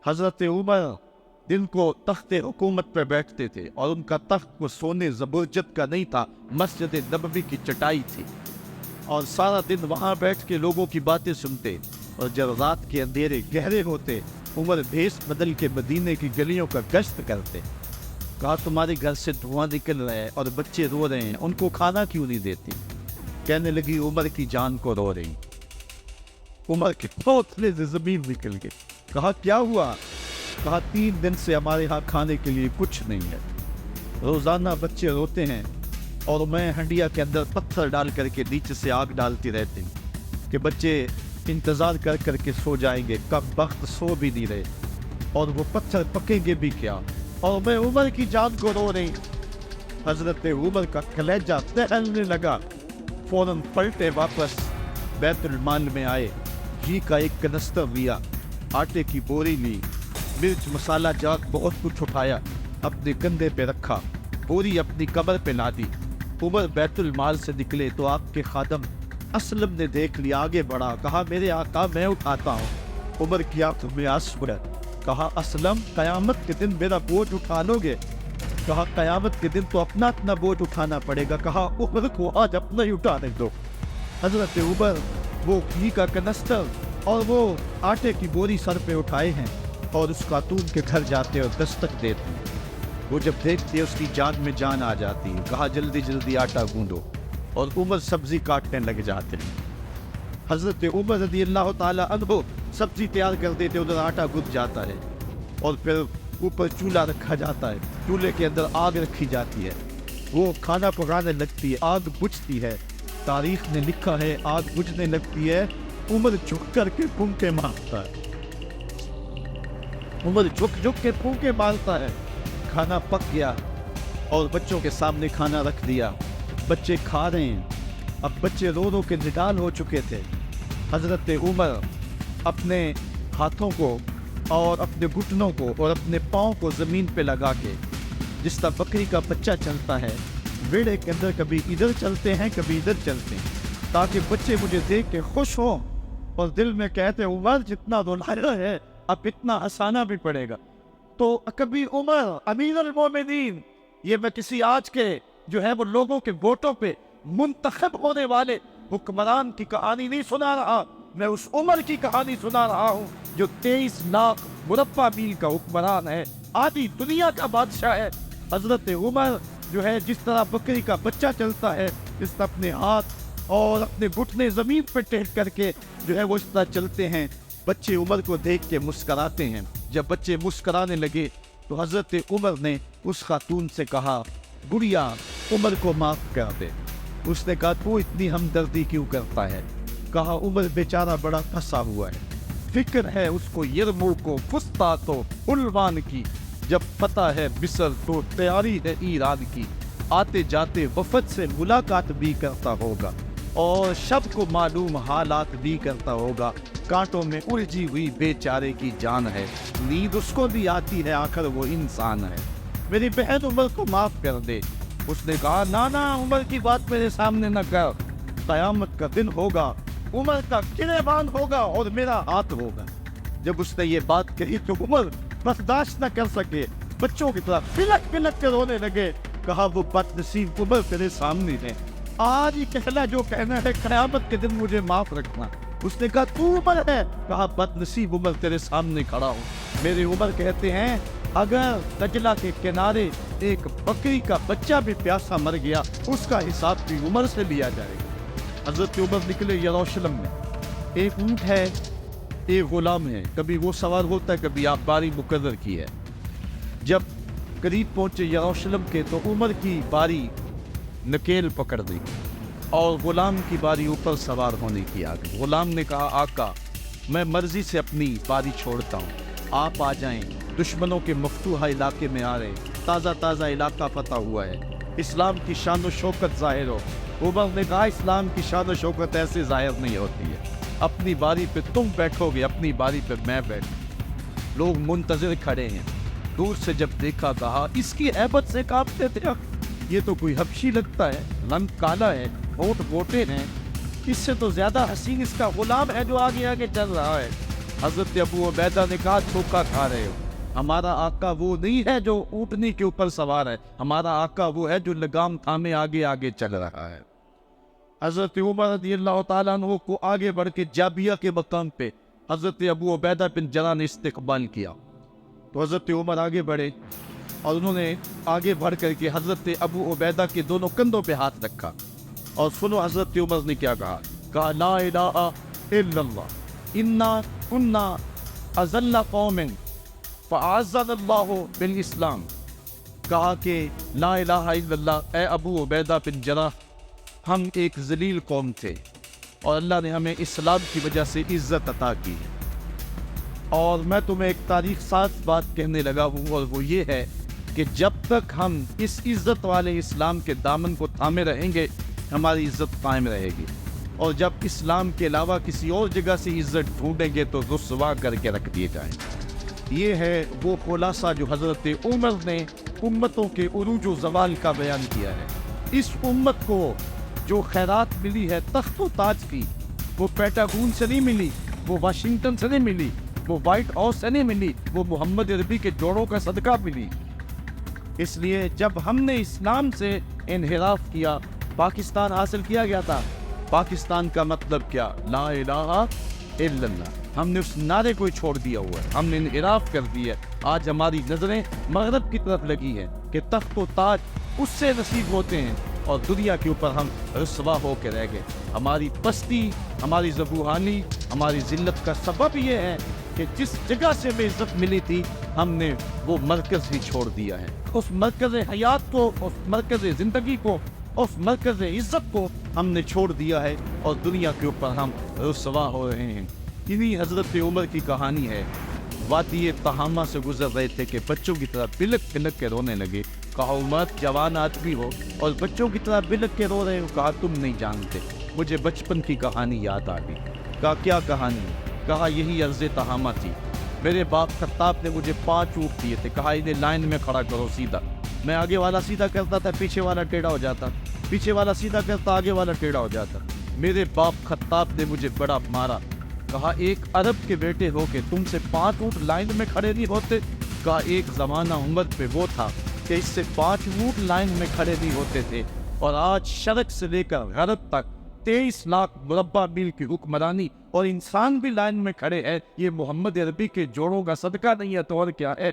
हज़रत उमर दिन को तख्त हुकूमत पर बैठते थे और उनका तख्त को सोने ज़बरजद का नहीं था, मस्जिद नबवी की चटाई थी और सारा दिन वहाँ बैठ के लोगों की बातें सुनते। और जब रात के अंधेरे गहरे होते उमर भेष बदल के मदीने की गलियों का गश्त करते। कहा तुम्हारे घर से धुआं निकल रहा है और बच्चे रो रहे हैं, उनको खाना क्यों नहीं देती? कहने लगी उमर की जान को रो रही। उमर के हौसले से ज़मीन निकल गई। कहा क्या हुआ? कहा 3 दिन से हमारे यहाँ खाने के लिए कुछ नहीं है, रोज़ाना बच्चे रोते हैं और मैं हंडिया के अंदर पत्थर डाल करके नीचे से आग डालती रहती हूँ कि बच्चे इंतज़ार कर करके सो जाएंगे, कब वक्त सो भी नहीं रहे और वो पत्थर पकेंगे भी क्या, और मैं उमर की जान को रो रही। हज़रत उमर का कलेजा दहलने लगा। फ़ौरन पलटे वापस बैतुल माल में आए, घी का एक कनस्तर लिया, आटे की बोरी ली, मिर्च मसाला जाक बहुत कुछ उठाया, अपने कंधे पे रखा, बोरी अपनी कमर पे लादी। उमर बैतुल माल से निकले तो आपके खादम असलम ने देख लिया, आगे बढ़ा, कहा मेरे आका मैं उठाता हूँ। उमर की आंखों में आंसू है। कहा असलम क़यामत के दिन मेरा बोझ उठा लोगे? कहा क़यामत के दिन तो अपना अपना बोझ उठाना पड़ेगा। कहा उमर को आज अपना ही उठाने दो। हज़रत उमर वो घी का कनस्तर और वो आटे की बोरी सर पे उठाए हैं और उस खातून के घर जाते और दस्तक देते हैं। वो जब देखते उसकी जान में जान आ जाती है। कहा जल्दी जल्दी आटा गूंदो, और उमर सब्जी काटने लग जाते हैं। हज़रत उमर रज़ी अल्लाह ताला अन्हु सब्जी तैयार कर देते, उधर आटा गुद जाता है और फिर ऊपर चूल्हा रखा जाता है, चूल्हे के अंदर आग रखी जाती है, वो खाना पकाने लगती है, आग बुझती है। तारीख ने लिखा है आग बुझने लगती है, उमर झुक करके फूंके मारता है, उमर झुक झुक के फूंके मारता है। खाना पक गया और बच्चों के सामने खाना रख दिया, बच्चे खा रहे हैं। अब बच्चे रो रो के निडाल हो चुके थे। हज़रत उमर अपने हाथों को और अपने घुटनों को और अपने पाँव को ज़मीन पे लगा के, जिस तरह बकरी का बच्चा चलता है वेड़े के अंदर, कभी इधर चलते हैं कभी इधर चलते हैं, ताकि बच्चे मुझे देख के खुश हों और दिल में कहते हैं उमर जितना रुलाया है अब इतना हंसाना भी पड़ेगा। तो कभी उमर अमीर अल मोमिनीन, ये मैं किसी आज के जो है वो लोगों के वोटों पे मुंतखब होने वाले हुक्मरान की कहानी नहीं सुना रहा, मैं उस उमर की कहानी सुना रहा हूँ जो 23 लाख मुरब्बा मील का हुक्मरान है, आधी दुनिया का बादशाह है। हज़रत उमर जो है जिस तरह बकरी का बच्चा चलता है, इस तरह अपने हाथ और अपने घुटने ज़मीन पर टेक करके जो है वो इस तरह चलते हैं। बच्चे उमर को देख के मुस्कराते हैं। जब बच्चे मुस्कराने लगे तो हज़रत उमर ने उस खातून से कहा गुड़िया उमर को माफ़ कर दे। उसने कहा तू इतनी हमदर्दी क्यों करता है? कहा उमर बेचारा बड़ा फंसा हुआ है, फिक्र है उसको यरमूक को, फुस्तात तो उल्वान की, जब पता है बिसर तो तैयारी है ईरान की, आते जाते वफद से मुलाकात भी करता होगा और शब को मालूम हालात भी करता होगा, कांटों में उलझी हुई बेचारे की जान है, नींद उसको भी आती है, आखिर वो इंसान है, मेरी बहन उमर को माफ़ कर दे। उसने कहा ना ना उमर की बात मेरे सामने न कर, क़यामत का दिन होगा, उमर का गिरेबान होगा और मेरा हाथ होगा। जब उसने ये बात कही तो उमर बर्दाश्त न कर सके, बच्चों की तरह पिलक पिलक के रोने लगे। कहा वो बदनसीब उमर तेरे सामने है, आज ही कहना जो कहना है, क़यामत के दिन मुझे माफ़ रखना। उसने कहा तू उमर है? कहा बदनसीब उमर तेरे सामने खड़ा हूँ। मेरे उमर कहते हैं अगर दजला के किनारे एक बकरी का बच्चा भी प्यासा मर गया उसका हिसाब भी उमर से लिया जाएगा। हज़रत उमर निकले यरूशलेम में, एक ऊँट है एक गुलाम है, कभी वो सवार होता है कभी आप बारी मुकर्रर की है। जब करीब पहुँचे यरूशलेम के तो उमर की बारी नकेल पकड़ दी और गुलाम की बारी ऊपर सवार होने की आ गई। गुलाम ने कहा आका मैं मर्जी से अपनी बारी छोड़ता हूँ, आप आ जाएं, दुश्मनों के मफतूहा इलाके में आ रहे, ताज़ा ताज़ा इलाका फतह हुआ है, इस्लाम की शान व शौकत ज़ाहिर हो। उमर ने कहा इस्लाम की शान व शौकत ऐसे ज़ाहिर नहीं होती है, अपनी बारी पे तुम बैठोगे, अपनी बारी पे मैं बैठ। लोग मुंतज़िर खड़े हैं। दूर से जब देखा कहा इसकी ऐबत से कांपते थे, ये तो कोई हबशी लगता है, रंग काला है, होंठ मोटे हैं, इससे तो ज़्यादा हसीन इसका गुलाम है जो आगे आगे चल रहा है। حضرت ابو عبیدہ نے کہا دھوکا کھا رہے ہو، ہمارا آقا وہ نہیں ہے جو اونٹنی کے اوپر سوار ہے، ہمارا آقا وہ ہے جو لگام تھامے آگے آگے چل رہا ہے۔ حضرت عمر رضی اللہ تعالیٰ عنہ کو آگے بڑھ کے جابیہ کے مقام پہ حضرت ابو عبیدہ بن جراح نے استقبال کیا، تو حضرت عمر آگے بڑھے اور انہوں نے آگے بڑھ کر کے حضرت ابو عبیدہ کے دونوں کندھوں پہ ہاتھ رکھا، اور سنو حضرت عمر نے کیا کہا لا الہ الا اللہ انا کنا اذل قوم فاعزنا اللہ بالاسلام۔ کہا کہ لا الہ الا اللہ، اے ابو عبیدہ بن جراح، ہم ایک ذلیل قوم تھے اور اللہ نے ہمیں اسلام کی وجہ سے عزت عطا کی ہے۔ اور میں تمہیں ایک تاریخ ساز بات کہنے لگا ہوں، اور وہ یہ ہے کہ جب تک ہم اس عزت والے اسلام کے دامن کو تھامے رہیں گے ہماری عزت قائم رہے گی، اور جب اسلام کے علاوہ کسی اور جگہ سے عزت ڈھونڈیں گے تو رسوا کر کے رکھ دیے جائیں۔ یہ ہے وہ خلاصہ جو حضرت عمر نے امتوں کے عروج و زوال کا بیان کیا ہے۔ اس امت کو جو خیرات ملی ہے تخت و تاج کی، وہ پیٹاگون سے نہیں ملی، وہ واشنگٹن سے نہیں ملی، وہ وائٹ ہاؤس سے نہیں ملی، وہ محمد عربی کے جوڑوں کا صدقہ ملی۔ اس لیے جب ہم نے اسلام سے انحراف کیا، پاکستان حاصل کیا گیا تھا۔ پاکستان کا مطلب کیا؟ لا الہ الا اللہ۔ ہم نے اس نعرے کو چھوڑ دیا ہوا ہے، ہم نے انحراف کر دیا ہے۔ آج ہماری نظریں مغرب کی طرف لگی ہیں کہ تخت و تاج اس سے نصیب ہوتے ہیں، اور دنیا کے اوپر ہم رسوا ہو کے رہ گئے۔ ہماری پستی، ہماری ذبوحانی، ہماری ذلت کا سبب یہ ہے کہ جس جگہ سے ہمیں عزت ملی تھی ہم نے وہ مرکز ہی چھوڑ دیا ہے۔ اس مرکز حیات کو، اس مرکز زندگی کو، اس مرکز عزت کو ہم نے چھوڑ دیا ہے، اور دنیا کے اوپر ہم رسوا ہو رہے ہیں۔ انہی حضرت عمر کی کہانی ہے۔ وادی تہامہ سے گزر رہے تھے کہ بچوں کی طرح بلک بلک کے رونے لگے۔ کہا عمر جوان آدمی ہو اور بچوں کی طرح بلک کے رو رہے ہو؟ کہا تم نہیں جانتے، مجھے بچپن کی کہانی یاد آ گئی۔ کہا کیا کہانی؟ کہا یہی عرض تہامہ تھی، میرے باپ خطاب نے مجھے 5 اونٹ دیے تھے، کہا انہیں لائن میں کھڑا کرو سیدھا۔ میں آگے والا سیدھا کرتا تھا، پیچھے والا ٹیڑھا ہو جاتا، پیچھے والا سیدھا کرتا، آگے والا ٹیڑھا ہو جاتا۔ میرے باپ خطاب نے مجھے بڑا مارا۔ کہا ایک عرب کے بیٹے ہو کے تم سے 5 اونٹ لائن میں کھڑے نہیں ہوتے؟ کہا ایک زمانہ عمر پہ وہ تھا کہ اس سے 5 اونٹ لائن میں کھڑے نہیں ہوتے تھے، اور آج شرق سے لے کر غرب تک 23 لاکھ مربع میل کی حکمرانی، اور انسان بھی لائن میں کھڑے ہیں۔ یہ محمد عربی کے جوڑوں کا صدقہ نہیں ہے تو اور کیا ہے؟